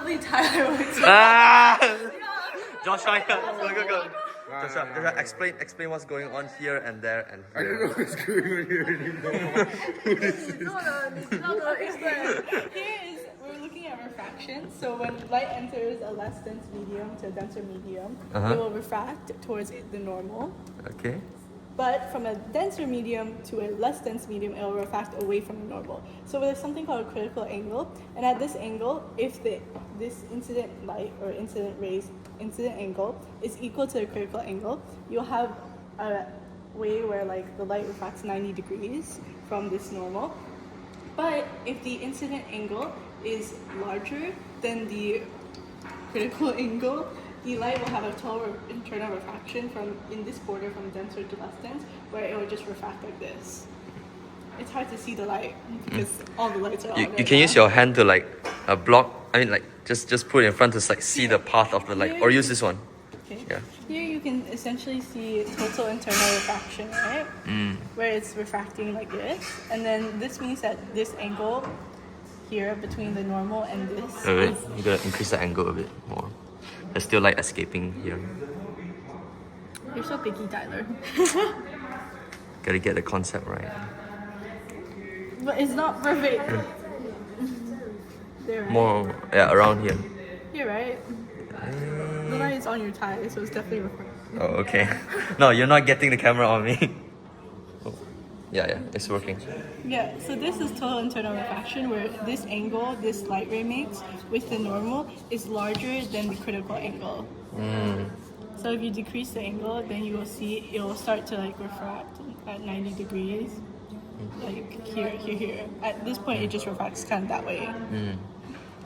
Only Tyler would say Joshua, go. Joshua, explain what's going on here and there and I don't know what's going on here anymore. No, explain. Here is, we're looking at refraction. So when light enters a less dense medium to a denser medium, it will refract towards the normal. Okay. But from a denser medium to a less dense medium, it will refract away from the normal. So there's something called a critical angle. And at this angle, if this incident light or incident rays incident angle is equal to the critical angle, you'll have a way where like the light refracts 90 degrees from this normal. But if the incident angle is larger than the critical angle, the light will have a total internal refraction from in this border from denser to less dense, where it will just refract like this. It's hard to see the light because all the lights are on. You can use your hand to like block. I mean, like just put it in front to like see the path of the light, or use this one. Okay. Yeah. Here you can essentially see total internal refraction, right? Where it's refracting like this, and then this means that this angle here between the normal and this. Wait, you gotta increase the angle a bit more. There's still light escaping here. You're so picky, Tyler. Gotta get the concept right. But it's not perfect. There, right? More, yeah, around here. Here, right? The light is on your tie, so it's definitely refracting. Oh, okay. No, you're not getting the camera on me. Oh. Yeah, it's working. Yeah, so this is total internal refraction, where this angle this light ray makes with the normal is larger than the critical angle. So if you decrease the angle, then you will see it will start to like refract at 90 degrees. Like here. At this point, it just refracts kind of that way.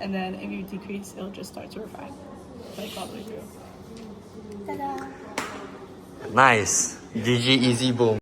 And then if you decrease, it'll just start to refract like all the way through. Ta-da! Nice. GG, easy, boom.